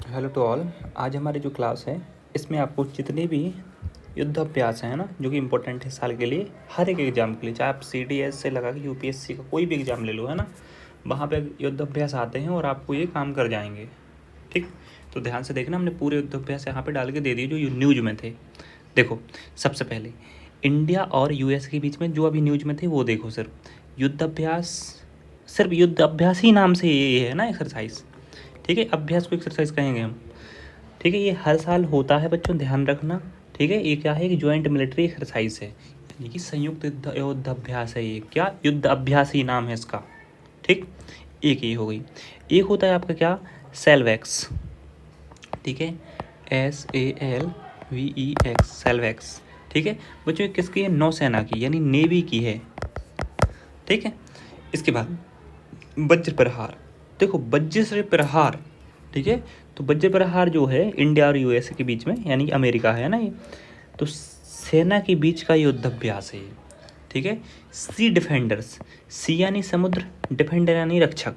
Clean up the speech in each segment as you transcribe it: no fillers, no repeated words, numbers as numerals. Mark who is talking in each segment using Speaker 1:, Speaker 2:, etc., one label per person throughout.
Speaker 1: Hello to all. आज हमारी जो क्लास है इसमें आपको जितने भी युद्ध अभ्यास हैं ना जो कि इम्पोर्टेंट है साल के लिए, हर एक एग्ज़ाम के लिए, चाहे आप CDS से लगा के UPSC का कोई भी एग्ज़ाम ले लो, है ना, वहाँ पे युद्ध अभ्यास आते हैं और आपको ये काम कर जाएंगे। ठीक, तो ध्यान से देखना, हमने पूरे युद्ध अभ्यास यहाँ पे डाल के दे दिए जो न्यूज़ में थे। देखो, सबसे पहले इंडिया और US के बीच में जो अभी न्यूज़ में थे वो देखो। युद्ध अभ्यास सिर्फ युद्ध अभ्यास ही नाम से ये है ना एक्सरसाइज। ठीक है, अभ्यास को एक्सरसाइज कहेंगे हम। ठीक है, ये हर साल होता है बच्चों, ध्यान रखना। ठीक है, ये क्या है कि ज्वाइंट मिलिट्री एक्सरसाइज है, यानी कि संयुक्त युद्ध अभ्यास है। ये क्या युद्ध अभ्यास ही नाम है इसका। ठीक, एक ये हो गई। एक होता है आपका क्या, सेल्वेक्स। ठीक है, SALVEX, सेल्वेक्स। ठीक है बच्चों, ये किसकी है, नौसेना की यानी नेवी की है। ठीक है, इसके बाद वज्र प्रहार। देखो, वज्र प्रहार, ठीक है, तो वज्र प्रहार जो है इंडिया और USA के बीच में, यानी अमेरिका है ना ये, तो सेना के बीच का युद्ध अभ्यास है ये। ठीक है, सी डिफेंडर्स, सी यानी समुद्र, डिफेंडर यानी रक्षक।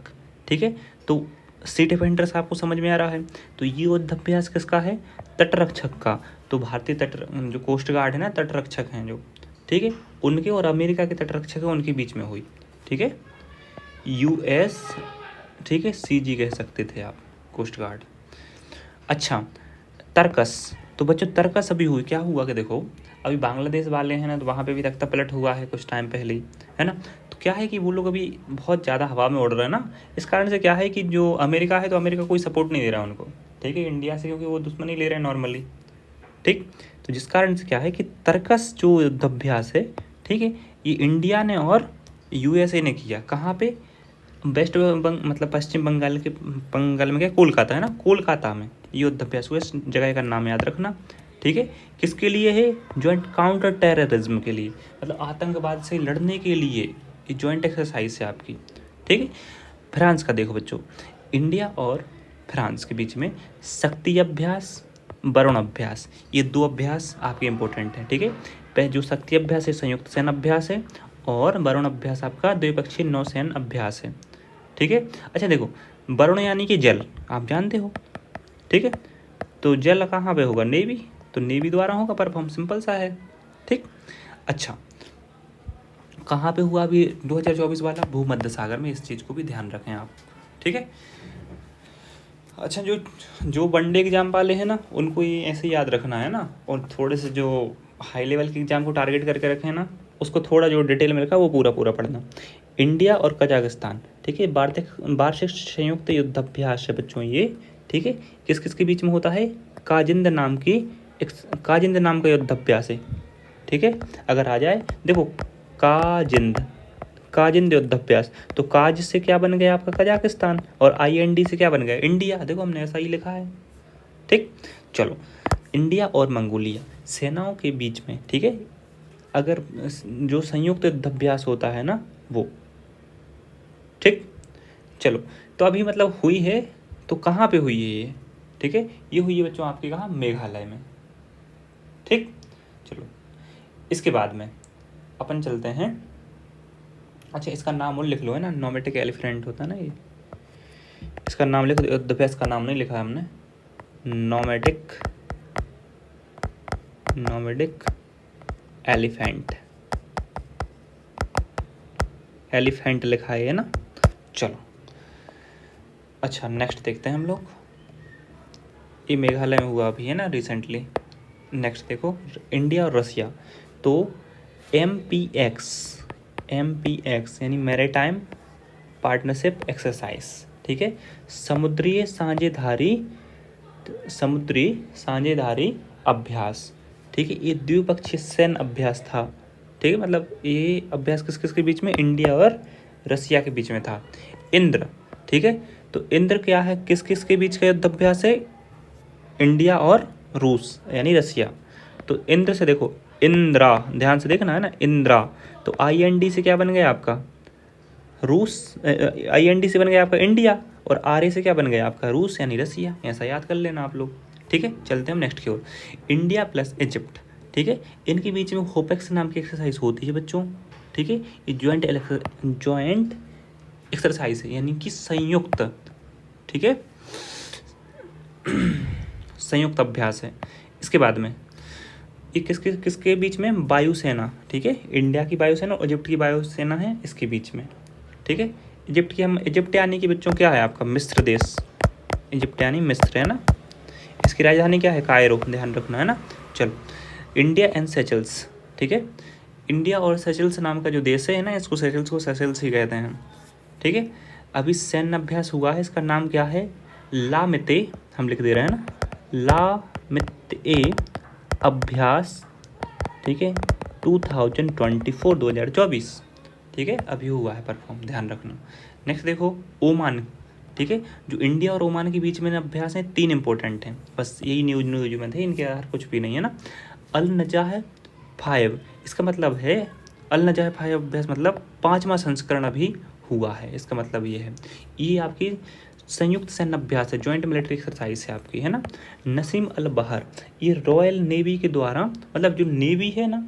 Speaker 1: ठीक है, तो सी डिफेंडर्स आपको समझ में आ रहा है। तो ये युद्ध अभ्यास किसका है, तटरक्षक का। तो भारतीय तट जो कोस्ट गार्ड है ना, तटरक्षक हैं जो, ठीक है, उनके और अमेरिका के तटरक्षक है उनके बीच में हुई। ठीक है, US, ठीक है, CG कह सकते थे आप, कोस्ट गार्ड। अच्छा, तर्कस। तो बच्चों तर्कस अभी हुई, क्या हुआ कि देखो, अभी बांग्लादेश वाले हैं ना, तो वहाँ पे भी तख्ता पलट हुआ है कुछ टाइम पहले ही, है ना। तो क्या है कि वो लोग अभी बहुत ज़्यादा हवा में उड़ रहे हैं ना, इस कारण से क्या है कि जो अमेरिका है, तो अमेरिका कोई सपोर्ट नहीं दे रहा उनको, ठीक है, इंडिया से, क्योंकि वो दुश्मनी ले रहे हैं नॉर्मली। ठीक, तो जिस कारण से क्या है कि तर्कस जो युद्धाभ्यास है, ठीक है, ये इंडिया ने और USA ने किया। कहाँ पे, वेस्ट मतलब पश्चिम बंगाल में क्या, कोलकाता है ना, कोलकाता में युद्धाभ्यास हुआ। इस जगह का नाम याद रखना। ठीक है, किसके लिए है, ज्वाइंट काउंटर टेररिज्म के लिए, मतलब आतंकवाद से लड़ने के लिए ये ज्वाइंट एक्सरसाइज है आपकी। ठीक है, फ्रांस का देखो बच्चों, इंडिया और फ्रांस के बीच में शक्ति अभ्यास, वरुण अभ्यास, ये दो अभ्यास आपके इम्पोर्टेंट हैं। ठीक है, पहले जो शक्ति अभ्यास है संयुक्त सैन्य अभ्यास है, और वरुण अभ्यास आपका द्विपक्षीय नौसैन्य अभ्यास है। ठीक है, अच्छा देखो, वरुण यानी कि जल, आप जानते हो। ठीक है, तो जल कहाँ पे होगा, नेवी, तो नेवी द्वारा होगा परफॉर्म, सिंपल सा है। ठीक, अच्छा, कहाँ पे हुआ अभी 2024 वाला, भूमध्य सागर में, इस चीज़ को भी ध्यान रखें आप। ठीक है, अच्छा, जो वनडे एग्जाम वाले हैं ना, उनको ये ऐसे याद रखना है ना, और थोड़े से जो हाई लेवल के एग्जाम को टारगेट करके रखे हैं ना, उसको थोड़ा जो डिटेल में रखा वो पूरा पूरा पढ़ना। इंडिया और कजाकिस्तान, ठीक है, वार्षिक संयुक्त युद्धाभ्यास है बच्चों ये। ठीक है, किस किस के बीच में होता है, काजिंद नाम की काजिंद नाम का युद्धाभ्यास है। ठीक है, अगर आ जाए देखो, काजिंद, काजिंद युद्धाभ्यास, तो काज से क्या बन गया आपका, कजाकिस्तान, और IND से क्या बन गया, इंडिया। देखो हमने ऐसा ही लिखा है। ठीक, चलो, इंडिया और मंगोलिया सेनाओं के बीच में, ठीक है, अगर जो संयुक्त युद्धाभ्यास होता है ना वो। ठीक, चलो, तो अभी मतलब हुई है, तो कहाँ पे हुई है ये, ठीक है, ये हुई है बच्चों आपके कहाँ, मेघालय में। ठीक, चलो, इसके बाद में अपन चलते हैं। अच्छा, इसका नाम और लिख लो, है ना, नोमेटिक एलिफेंट होता है ना ये, इसका नाम लिख दो। युद्धाभ्यास का नाम नहीं लिखा है हमने, नोमेटिक एलिफेंट, एलिफेंट लिखा है ना। चलो, अच्छा, नेक्स्ट देखते हैं हम लोग, ये मेघालय में हुआ अभी है ना रिसेंटली। नेक्स्ट देखो, इंडिया और रसिया, तो MPX यानी मैरीटाइम पार्टनरशिप एक्सरसाइज। ठीक है, समुद्री साझेदारी अभ्यास। ठीक है, ये द्विपक्षीय सैन्य अभ्यास था। ठीक है, मतलब ये अभ्यास किस किस के बीच में, इंडिया और रसिया के बीच में था। इंद्र, ठीक है, तो इंद्र क्या है, किस किस के बीच का युद्ध अभ्यास है, इंडिया और रूस यानी रसिया। तो इंद्र से देखो, इंद्रा, ध्यान से देखना है ना, इंद्रा, तो IND से क्या बन गया आपका, रूस, IND से बन गया आपका इंडिया, और RA से क्या बन गया आपका, रूस यानी रसिया। ऐसा याद कर लेना आप लोग। ठीक है, चलते हैं हम नेक्स्ट की ओर, इंडिया प्लस इजिप्ट। ठीक है, इनके बीच में होपेक्स नाम की एक्सरसाइज होती है बच्चों। ठीक है, ये ज्वाइंट एक्सरसाइज है, यानी कि संयुक्त। ठीक है, संयुक्त अभ्यास है। इसके बाद में ये किसके किसके बीच में, वायुसेना, ठीक है, इंडिया की वायुसेना और इजिप्ट की वायुसेना है इसके बीच में, ठीक है। इजिप्ट यानी कि बच्चों क्या है आपका, मिस्र देश, इजिप्ट यानी मिस्र है ना। इसकी राजधानी क्या है, कायरो, ध्यान रखना है ना। चलो, इंडिया एंड सेशल्स, ठीक है, इंडिया और सेशल्स नाम का जो देश है ना, इसको सेशल्स को सेशल्स ही कहते हैं, ठीक है। अभी सैन्य अभ्यास हुआ है, इसका नाम क्या है, लामिते, हम लिख दे रहे हैं ना, लामिते अभ्यास, ठीक है, 2024, ठीक है, अभी हुआ है परफॉर्म, ध्यान रखना। नेक्स्ट देखो ओमान, ठीक है, जो इंडिया और ओमान के बीच में अभ्यास है 3 इंपॉर्टेंट हैं, बस यही न्यूज में थे, इनके यार कुछ भी नहीं है ना। अल नजाह 5, इसका मतलब है अल नजाह 5 अभ्यास मतलब 5वां संस्करण अभी हुआ है, इसका मतलब ये है, ये आपकी संयुक्त सैन्य अभ्यास है, जॉइंट मिलिट्री एक्सरसाइज है आपकी, है ना। नसीम अल बहर, ये रॉयल नेवी के द्वारा, मतलब जो नेवी है ना,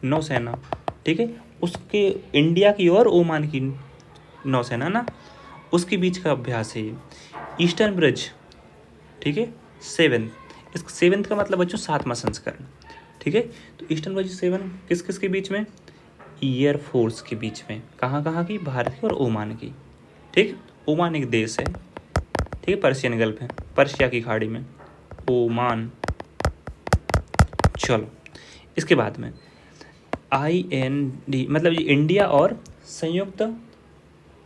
Speaker 1: नौसेना, ठीक है, उसके इंडिया की और ओमान की नौसेना ना, उसके बीच का अभ्यास है ये। ईस्टर्न ब्रिज, ठीक है, 7, इस 7 का मतलब बच्चों 7वां संस्करण, ठीक है। तो ईस्टर्न ब्रिज 7 किस किस के बीच में, एयरफोर्स के बीच में, कहाँ कहाँ की, भारत की और ओमान की, ठीक। ओमान एक देश है, ठीक है, पर्शियन गल्फ है, पर्शिया की खाड़ी में ओमान। चलो, इसके बाद में IND मतलब ये इंडिया और संयुक्त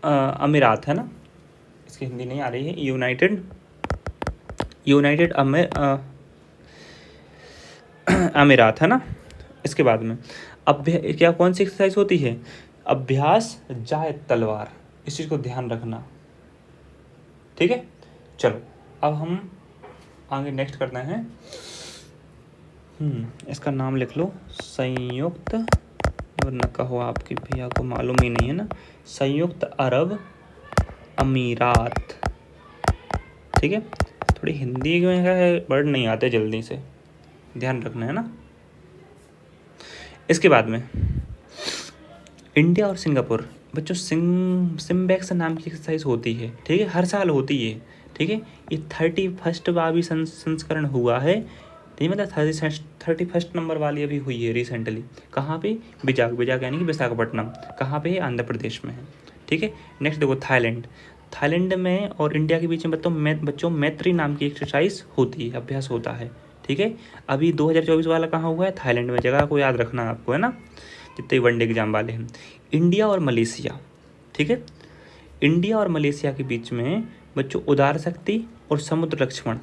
Speaker 1: अमीरात है ना, इसकी हिंदी नहीं आ रही है, यूनाइटेड अमीरात है ना। इसके बाद में क्या कौन सी एक्सरसाइज होती है, अभ्यास जायद तलवार, इस चीज़ को ध्यान रखना, ठीक है। चलो, अब हम आगे नेक्स्ट करते हैं, इसका नाम लिख लो, संयुक्त, वरना कहो आपके भैया को मालूम ही नहीं है ना, संयुक्त अरब अमीरात, ठीक है। थोड़ी हिंदी में है, वर्ड नहीं आते जल्दी से, ध्यान रखना है ना। इसके बाद में इंडिया और सिंगापुर, बच्चों सिम्बेक्स नाम की एक्सरसाइज होती है, ठीक है, हर साल होती है, ठीक है। ये 31वां संस्करण हुआ है, नहीं मतलब 31 नंबर वाली अभी हुई है रिसेंटली, कहाँ पे, विजाग यानी कि विशाखापट्टनम, कहाँ पे है, आंध्र प्रदेश में है, ठीक है। नेक्स्ट देखो थाईलैंड में और इंडिया के बीच में बच्चों मैत्री नाम की एक्सरसाइज होती है, अभ्यास होता है, ठीक है। अभी 2024 वाला कहाँ हुआ है, थाईलैंड में, जगह को याद रखना आपको, है ना, जितने वनडे एग्जाम वाले हैं। इंडिया और मलेशिया, ठीक है, इंडिया और मलेशिया के बीच में बच्चों उदार शक्ति और समुद्र लक्ष्मण,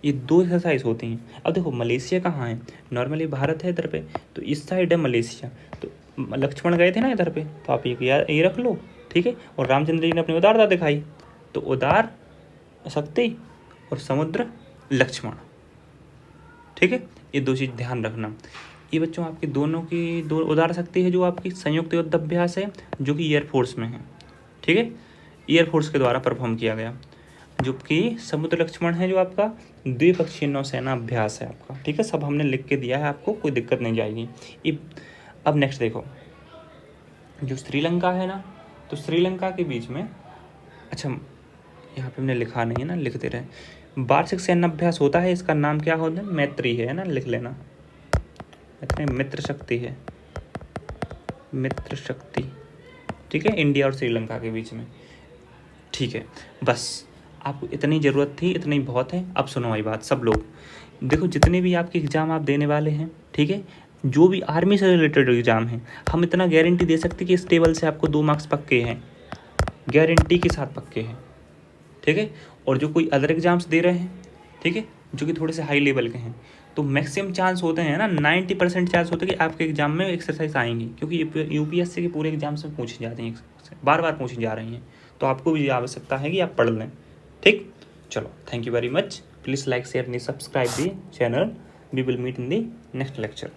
Speaker 1: ये 2 एक्सरसाइज होती हैं। अब देखो मलेशिया कहाँ है, नॉर्मली भारत है इधर पे, तो इस साइड है मलेशिया, तो लक्ष्मण गए थे ना इधर पे, तो आप ये रख लो, ठीक है। और रामचंद्र जी ने अपनी उदारता दिखाई, तो उदार शक्ति और समुद्र लक्ष्मण, ठीक है, ये 2 चीज़ ध्यान रखना। ये बच्चों आपकी दोनों की 2 उदार शक्ति है, जो आपकी संयुक्त युद्ध अभ्यास है, जो कि एयरफोर्स में है, ठीक है, एयरफोर्स के द्वारा परफॉर्म किया गया। जो कि समुद्र लक्ष्मण है, जो आपका द्विपक्षीय नौसेना अभ्यास है आपका, ठीक है। सब हमने लिख के दिया है आपको, कोई दिक्कत नहीं जाएगी। अब नेक्स्ट देखो, जो श्रीलंका है ना, तो श्रीलंका के बीच में, अच्छा यहाँ पे हमने लिखा नहीं है ना, लिख दे रहे हैं, वार्षिक सैन्य अभ्यास होता है, इसका नाम क्या होता है, मैत्री है ना, लिख लेना, मित्र शक्ति है, मित्र शक्ति, ठीक है, इंडिया और श्रीलंका के बीच में, ठीक है। बस आपको इतनी ज़रूरत थी, इतनी बहुत है। अब सुनो भाई बात, सब लोग देखो, जितने भी आपके एग्ज़ाम आप देने वाले हैं, ठीक है, जो भी आर्मी से रिलेटेड एग्ज़ाम है, हम इतना गारंटी दे सकते कि इस टेबल से आपको 2 मार्क्स पक्के हैं, गारंटी के साथ पक्के हैं, ठीक है। और जो कोई अदर एग्ज़ाम्स दे रहे हैं, ठीक है, जो कि थोड़े से हाई लेवल के हैं, तो मैक्सिमम चांस होते हैं ना, 90% चांस होते हैं कि आपके एग्जाम में एक्सरसाइज आएंगी, क्योंकि UPSC के पूरे एग्जाम में पूछी जाती हैं, बार बार पूछी जा रही हैं, तो आपको भी आवश्यकता है कि आप पढ़ लें, ठीक। चलो, thank you very much, please like share and subscribe the channel, we will meet in the next lecture.